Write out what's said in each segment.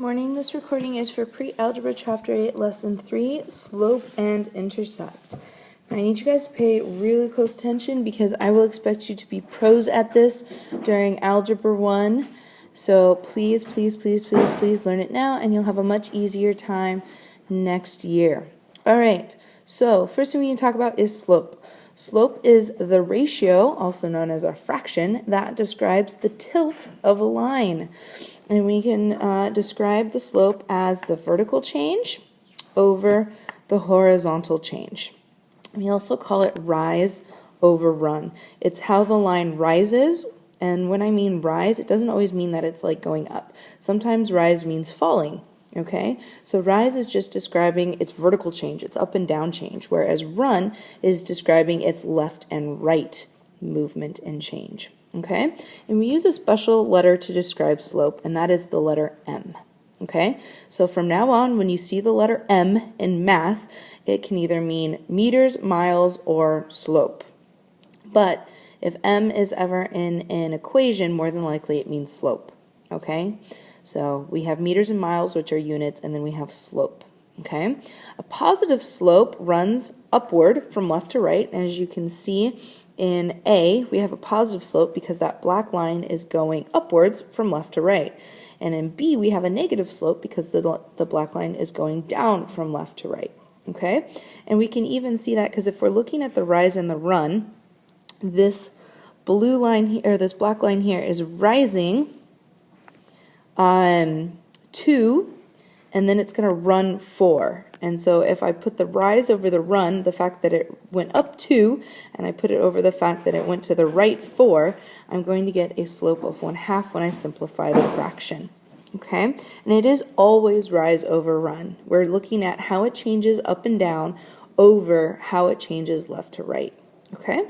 Morning. This recording is for Pre-Algebra Chapter 8, Lesson 3, Slope and Intercept. I need you guys to pay really close attention because I will expect you to be pros at this during Algebra 1. So please, please, please, please, please learn it now and you'll have a much easier time next year. Alright, so first thing we need to talk about is slope. Slope is the ratio, also known as a fraction, that describes the tilt of a line. And we can describe the slope as the vertical change over the horizontal change. We also call it rise over run. It's how the line rises, and when I mean rise, it doesn't always mean that it's like going up. Sometimes rise means falling, okay? So rise is just describing its vertical change, its up and down change, whereas run is describing its left and right movement and change. Okay, and we use a special letter to describe slope, and that is the letter M. Okay, so from now on, when you see the letter M in math, it can either mean meters, miles, or slope. But if M is ever in an equation, more than likely it means slope. Okay, so we have meters and miles, which are units, and then we have slope. Okay, a positive slope runs upward from left to right, and as you can see, in A, we have a positive slope because that black line is going upwards from left to right. And in B, we have a negative slope because the black line is going down from left to right. Okay? And we can even see that because if we're looking at the rise and the run, this blue line here, or this black line here is rising 2, and then it's going to run 4. And so if I put the rise over the run, the fact that it went up 2, and I put it over the fact that it went to the right 4, I'm going to get a slope of 1/2 when I simplify the fraction. Okay? And it is always rise over run. We're looking at how it changes up and down over how it changes left to right. Okay?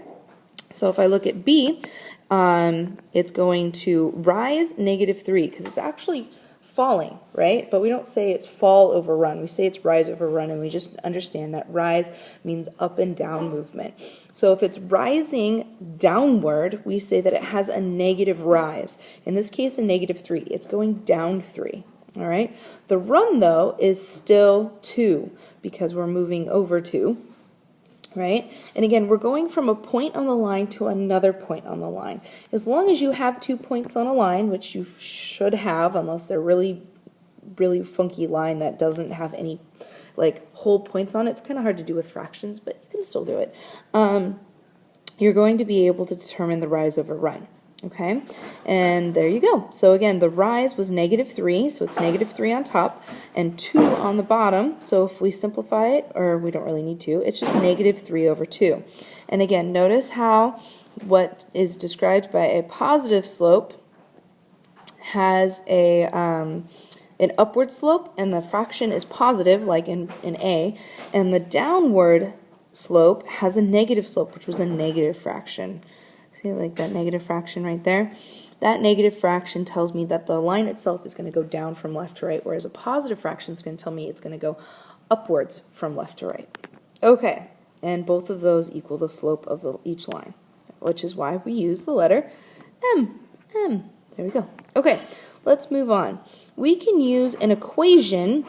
So if I look at B, it's going to rise -3 because it's actually falling, right? But we don't say it's fall over run. We say it's rise over run, and we just understand that rise means up and down movement. So if it's rising downward, we say that it has a negative rise. In this case, a -3. It's going down 3, all right? The run, though, is still 2 because we're moving over 2. Right? And again, we're going from a point on the line to another point on the line. As long as you have 2 points on a line, which you should have, unless they're really funky line that doesn't have any like whole points on it. It's kind of hard to do with fractions, but you can still do it. You're going to be able to determine the rise over run. Okay, and there you go. So again, the rise was -3, so it's -3 on top and 2 on the bottom. So if we simplify it, or we don't really need to, it's just -3 over 2. And again, notice how what is described by a positive slope has an upward slope, and the fraction is positive, like in A, and the downward slope has a negative slope, which was a negative fraction. See, like that negative fraction right there? That negative fraction tells me that the line itself is going to go down from left to right, whereas a positive fraction is going to tell me it's going to go upwards from left to right. Okay, and both of those equal the slope of each line, which is why we use the letter M. There we go. Okay, let's move on. We can use an equation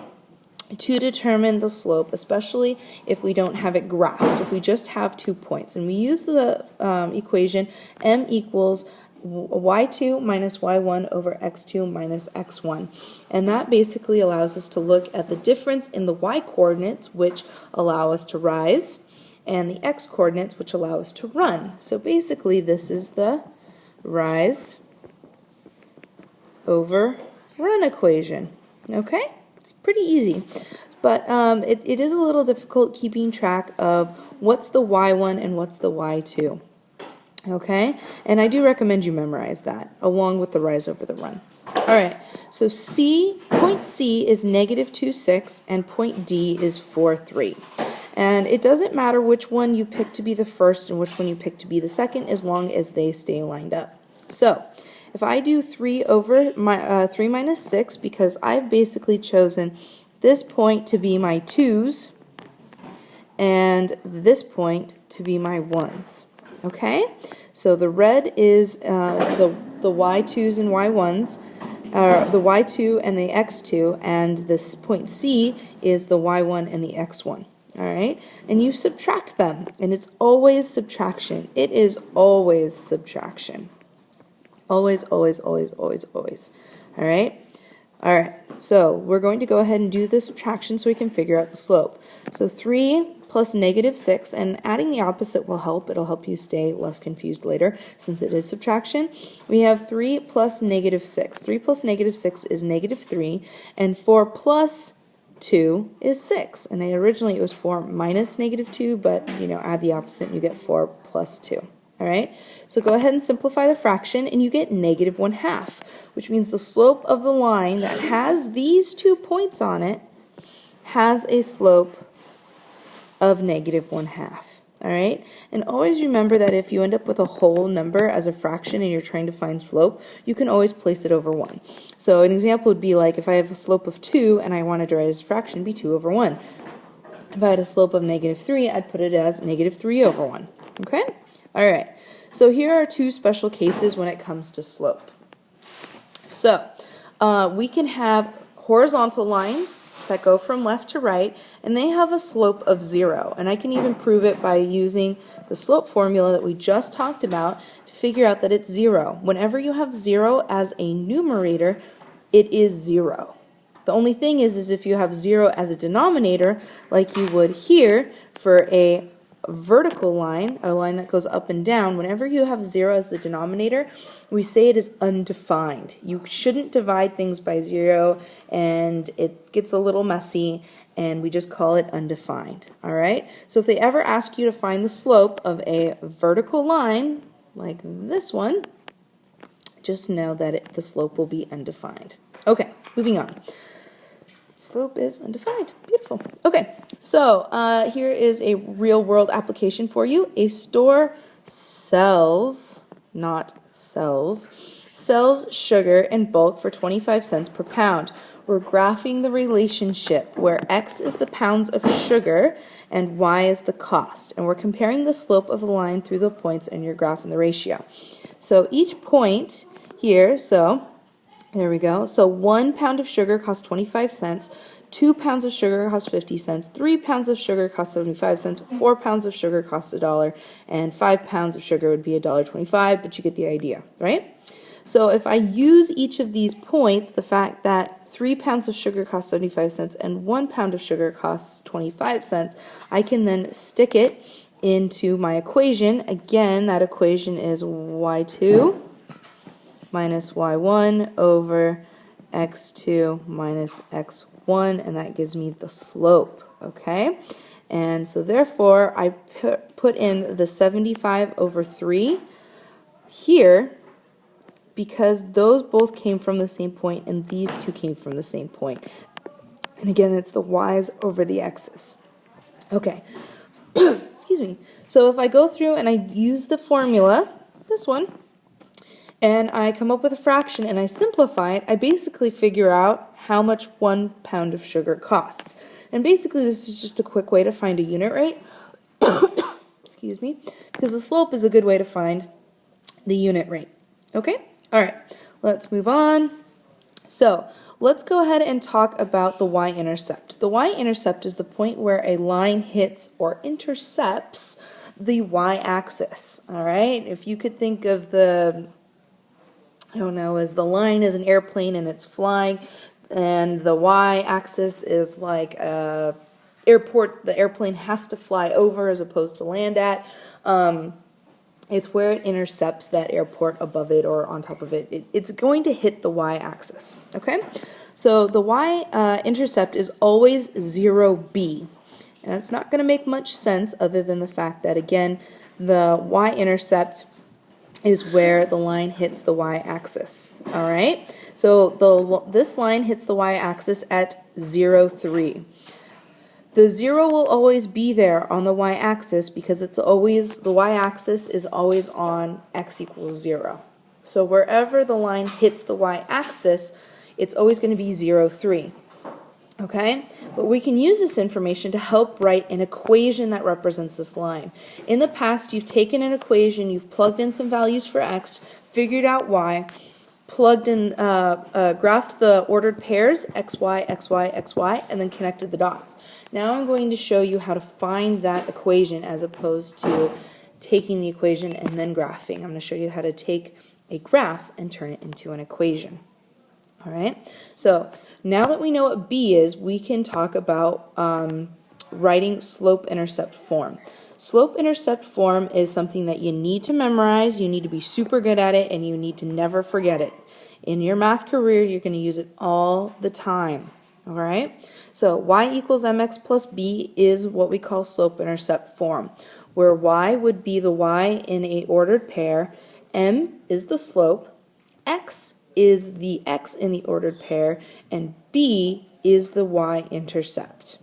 to determine the slope, especially if we don't have it graphed, if we just have 2 points. And we use the equation M equals y2 minus y1 over x2 minus x1. And that basically allows us to look at the difference in the y-coordinates, which allow us to rise, and the x-coordinates, which allow us to run. So basically, this is the rise over run equation. Okay? It's pretty easy, but it is a little difficult keeping track of what's the y1 and what's the y2. Okay, and I do recommend you memorize that along with the rise over the run. All right, so point C is -2,6 and point D is 4,3. And it doesn't matter which one you pick to be the first and which one you pick to be the second as long as they stay lined up. So if I do 3 over 3 minus 6, because I've basically chosen this point to be my 2's and this point to be my 1's. Okay? So the red is the y2's and y1's, the y2 and the x2, and this point C is the y1 and the x1. All right, and you subtract them, and it's always subtraction. It is always subtraction. Always, always, always, always, always. All right? All right, so we're going to go ahead and do the subtraction so we can figure out the slope. So 3 plus negative 6, and adding the opposite will help. It'll help you stay less confused later since it is subtraction. We have 3 plus negative 6. 3 plus negative 6 is negative 3, and 4 plus 2 is 6. And originally it was 4 minus negative 2, but add the opposite and you get 4 plus 2. All right, so go ahead and simplify the fraction, and you get negative 1/2, which means the slope of the line that has these 2 points on it has a slope of negative 1/2. All right, and always remember that if you end up with a whole number as a fraction and you're trying to find slope, you can always place it over 1. So an example would be like if I have a slope of 2 and I wanted to write it as a fraction, it'd be 2 over 1. If I had a slope of negative 3, I'd put it as negative 3 over 1. Okay? All right, so here are 2 special cases when it comes to slope. So we can have horizontal lines that go from left to right, and they have a slope of 0. And I can even prove it by using the slope formula that we just talked about to figure out that it's 0. Whenever you have 0 as a numerator, it is 0. The only thing is if you have 0 as a denominator, like you would here for a vertical line, a line that goes up and down, whenever you have 0 as the denominator, we say it is undefined. You shouldn't divide things by 0, and it gets a little messy, and we just call it undefined. All right? So if they ever ask you to find the slope of a vertical line, like this one, just know that the slope will be undefined. Okay, moving on. Slope is undefined. Beautiful. Okay, so here is a real-world application for you. A store sells, not sells, sugar in bulk for 25 cents per pound. We're graphing the relationship where X is the pounds of sugar and Y is the cost. And we're comparing the slope of the line through the points in your graph and the ratio. So each point here, there we go. So 1 pound of sugar costs 25 cents, 2 pounds of sugar costs 50 cents, 3 pounds of sugar costs 75 cents, 4 pounds of sugar costs $1, and 5 pounds of sugar would be $1.25, but you get the idea, right? So if I use each of these points, the fact that 3 pounds of sugar costs 75 cents and 1 pound of sugar costs 25 cents, I can then stick it into my equation. Again, that equation is y2 minus y1 over x2 minus x1, and that gives me the slope, okay? And so therefore, I put in the 75 over 3 here because those both came from the same point and these two came from the same point. And again, it's the y's over the x's. Okay, excuse me. So if I go through and I use the formula, this one, and I come up with a fraction and I simplify it, I basically figure out how much 1 pound of sugar costs. And basically this is just a quick way to find a unit rate. Excuse me, because the slope is a good way to find the unit rate. Okay? All right, let's move on. So let's go ahead and talk about the y-intercept. The y-intercept is the point where a line hits or intercepts the y-axis. All right? If you could think of the as the line is an airplane and it's flying, and the y-axis is like a airport the airplane has to fly over as opposed to land at. It's where it intercepts that airport above it or on top of it. It's going to hit the y-axis, okay? So the y-intercept is always 0b. And it's not going to make much sense other than the fact that, again, the y-intercept is where the line hits the y-axis, all right? So this line hits the y-axis at 0, 3. The 0 will always be there on the y-axis because the y-axis is always on x equals 0. So wherever the line hits the y-axis, it's always going to be 0, 3. Okay? But we can use this information to help write an equation that represents this line. In the past, you've taken an equation, you've plugged in some values for x, figured out y, plugged in, graphed the ordered pairs, x, y, x, y, x, y, and then connected the dots. Now I'm going to show you how to find that equation as opposed to taking the equation and then graphing. I'm going to show you how to take a graph and turn it into an equation. All right, so now that we know what B is, we can talk about writing slope-intercept form. Slope-intercept form is something that you need to memorize, you need to be super good at it, and you need to never forget it. In your math career, you're going to use it all the time. All right, so y equals mx plus b is what we call slope-intercept form, where y would be the y in a ordered pair, m is the slope, x is the x in the ordered pair, and b is the y-intercept.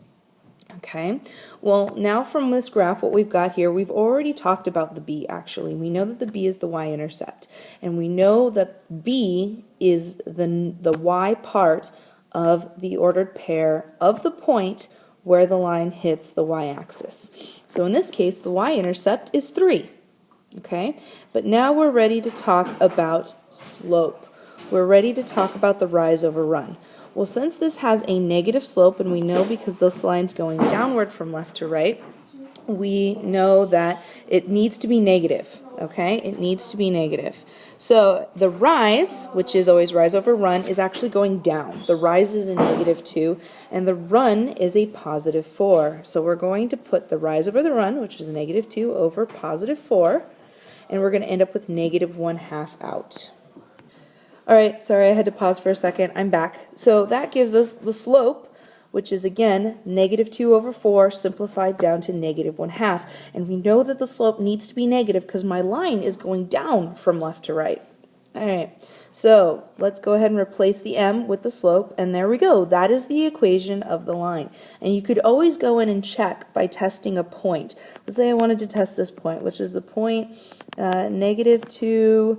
Okay, well now from this graph what we've got here, we've already talked about the b actually. We know that the b is the y-intercept, and we know that b is the y part of the ordered pair of the point where the line hits the y-axis. So in this case, the y-intercept is 3. Okay, but now we're ready to talk about slope. We're ready to talk about the rise over run. Well, since this has a negative slope, and we know because this line's going downward from left to right, we know that it needs to be negative, okay? It needs to be negative. So the rise, which is always rise over run, is actually going down. The rise is a -2, and the run is a +4. So we're going to put the rise over the run, which is -2 over +4, and we're going to end up with -1/2 out. All right, sorry, I had to pause for a second. I'm back. So that gives us the slope, which is again -2 over 4 simplified down to -1/2. And we know that the slope needs to be negative because my line is going down from left to right. All right, so let's go ahead and replace the m with the slope, and there we go. That is the equation of the line. And you could always go in and check by testing a point. Let's say I wanted to test this point, which is the point -2,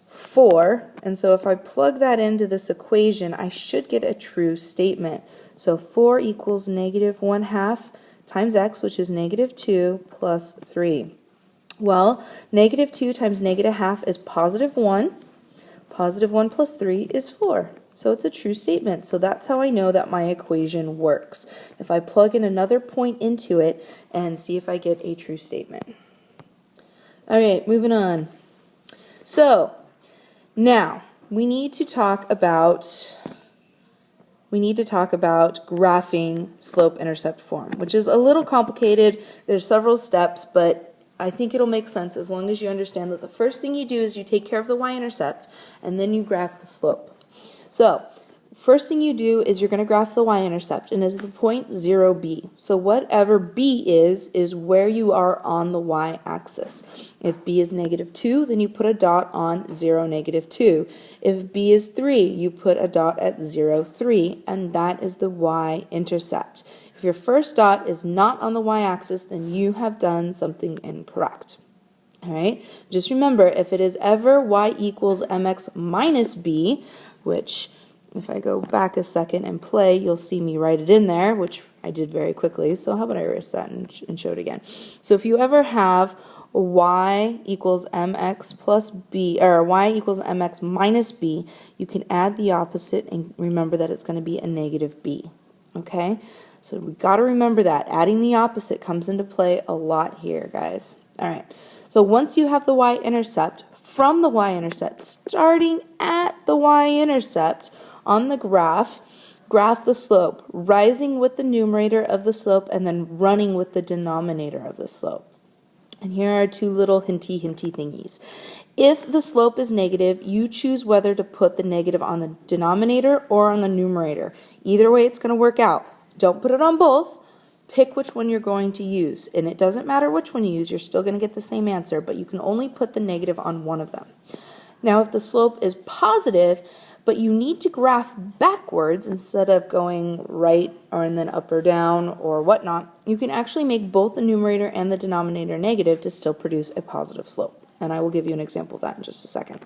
4, and so if I plug that into this equation, I should get a true statement. So 4 equals -1/2 times x, which is -2 plus 3. Well, -2 times -1/2 is +1. +1 plus 3 is 4. So it's a true statement. So that's how I know that my equation works. If I plug in another point into it and see if I get a true statement. All right, moving on. So now, we need to talk about graphing slope-intercept form, which is a little complicated. There's several steps, but I think it'll make sense as long as you understand that the first thing you do is you take care of the y-intercept, and then you graph the slope. So, first thing you do is you're going to graph the y-intercept, and it's the point 0, b. So whatever b is where you are on the y-axis. If b is -2, then you put a dot on 0, -2. If b is 3, you put a dot at 0, 3, and that is the y-intercept. If your first dot is not on the y-axis, then you have done something incorrect. All right, just remember, if it is ever y equals mx minus b, which if I go back a second and play, you'll see me write it in there, which I did very quickly. So how about I erase that and show it again? So if you ever have y equals mx plus b, or y equals mx minus b, you can add the opposite and remember that it's going to be a -b. Okay? So we got to remember that. Adding the opposite comes into play a lot here, guys. All right. So once you have the y-intercept, from the y-intercept, starting at the y-intercept on the graph, graph the slope, rising with the numerator of the slope and then running with the denominator of the slope. And here are two little hinty thingies. If the slope is negative, you choose whether to put the negative on the denominator or on the numerator. Either way, it's going to work out. Don't put it on both. Pick which one you're going to use. And it doesn't matter which one you use, you're still going to get the same answer, but you can only put the negative on one of them. Now, if the slope is positive, but you need to graph backwards instead of going right or and then up or down or whatnot, you can actually make both the numerator and the denominator negative to still produce a positive slope. And I will give you an example of that in just a second.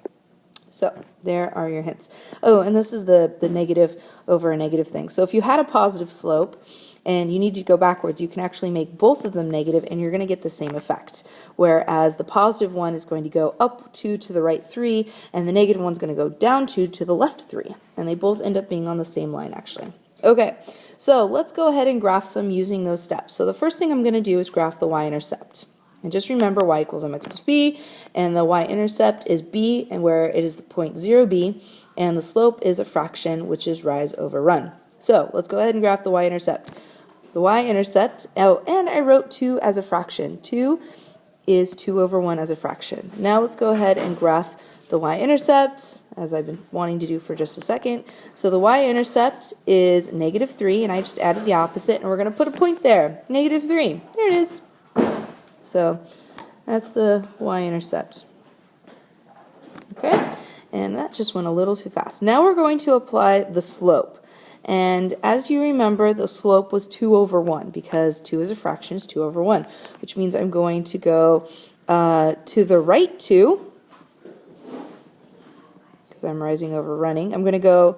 So there are your hints. Oh, and this is the negative over a negative thing. So if you had a positive slope and you need to go backwards, you can actually make both of them negative and you're going to get the same effect. Whereas the positive one is going to go up 2 to the right 3 and the negative one's going to go down 2 to the left 3. And they both end up being on the same line actually. Okay, so let's go ahead and graph some using those steps. So the first thing I'm going to do is graph the y-intercept. And just remember y equals mx plus b, and the y-intercept is b, and where it is the point 0b, and the slope is a fraction, which is rise over run. So let's go ahead and graph the y-intercept. The y-intercept, oh, and I wrote 2 as a fraction. 2 is 2 over 1 as a fraction. Now let's go ahead and graph the y-intercept, as I've been wanting to do for just a second. So the y-intercept is negative 3, and I just added the opposite, and we're going to put a point there. Negative 3. There it is. So that's the y-intercept. Okay, and that just went a little too fast. Now we're going to apply the slope. And as you remember, the slope was 2 over 1 because 2 is a fraction, is 2 over 1, which means I'm going to go to the right 2, because I'm rising over running. I'm going to go,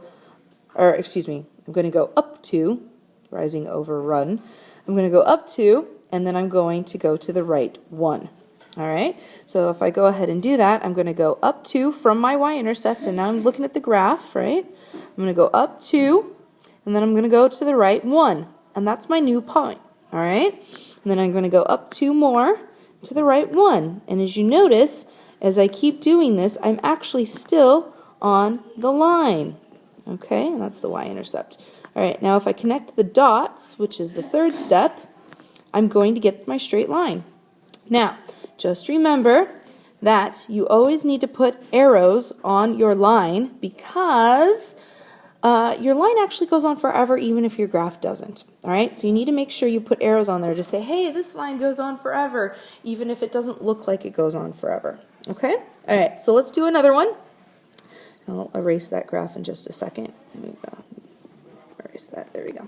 or excuse me, I'm going to go up 2, rising over run. I'm going to go up 2, and then I'm going to go to the right 1. All right, so if I go ahead and do that, I'm going to go up 2 from my y-intercept, and now I'm looking at the graph, right? I'm going to go up 2, and then I'm going to go to the right 1, and that's my new point, all right? And then I'm going to go up 2 more to the right 1, and as you notice, as I keep doing this, I'm actually still on the line, okay? And that's the y-intercept. All right, now if I connect the dots, which is the third step, I'm going to get my straight line. Now, just remember that you always need to put arrows on your line because your line actually goes on forever even if your graph doesn't. All right, so you need to make sure you put arrows on there to say, hey, this line goes on forever, even if it doesn't look like it goes on forever. Okay? All right, so let's do another one. I'll erase that graph in just a second. There we go. Erase that. There we go.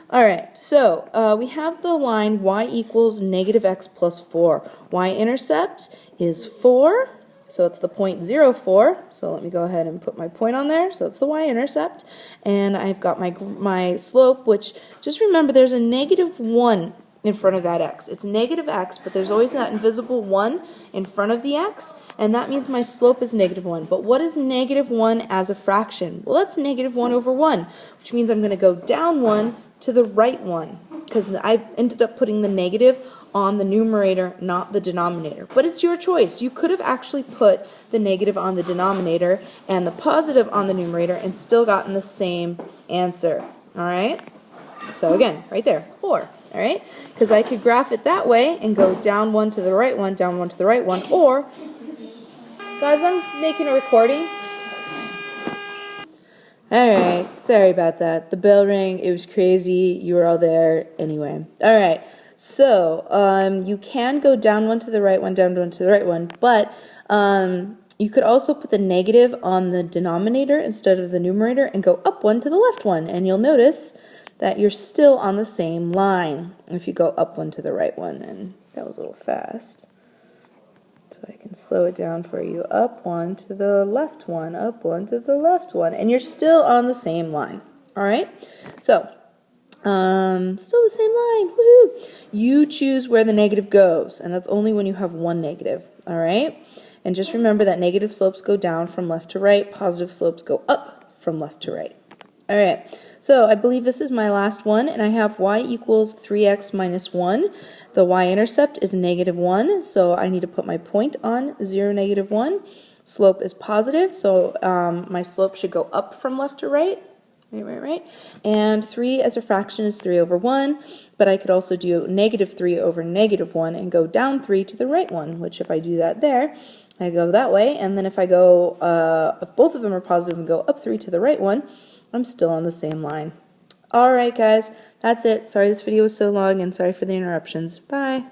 All right, so we have the line y equals negative x plus 4. Y-intercept is 4, so it's the point 0,4. So let me go ahead and put my point on there. So it's the y-intercept. And I've got my slope, which just remember there's a negative 1 in front of that x. It's negative x, but there's always that invisible 1 in front of the x, and that means my slope is negative 1. But what is negative 1 as a fraction? Well, that's negative 1 over 1, which means I'm going to go down 1 to the right 1, because I ended up putting the negative on the numerator, not the denominator. But it's your choice. You could have actually put the negative on the denominator and the positive on the numerator and still gotten the same answer. All right? So again, right there, 4. All right? Because I could graph it that way and go down 1 to the right 1, down 1 to the right 1, or, guys, I'm making a recording. Alright, sorry about that. The bell rang, it was crazy, you were all there, anyway. Alright, so you can go down 1 to the right 1, down 1 to the right 1, but you could also put the negative on the denominator instead of the numerator and go up 1 to the left 1, and you'll notice that you're still on the same line if you go up 1 to the right 1, and that was a little fast. So I can slow it down for you. Up 1 to the left 1, up 1 to the left 1, and you're still on the same line. All right? So, still the same line. Woohoo! You choose where the negative goes, and that's only when you have one negative. All right? And just remember that negative slopes go down from left to right, positive slopes go up from left to right. All right, so I believe this is my last one, and I have y equals 3x minus 1. The y-intercept is negative 1, so I need to put my point on 0, negative 1. Slope is positive, so my slope should go up from left to right. Right. And 3 as a fraction is 3 over 1, but I could also do negative 3 over negative 1 and go down 3 to the right 1, which if I do that there, I go that way, and then if I go, if both of them are positive and go up 3 to the right 1, I'm still on the same line. Alright guys, that's it. Sorry this video was so long and sorry for the interruptions. Bye.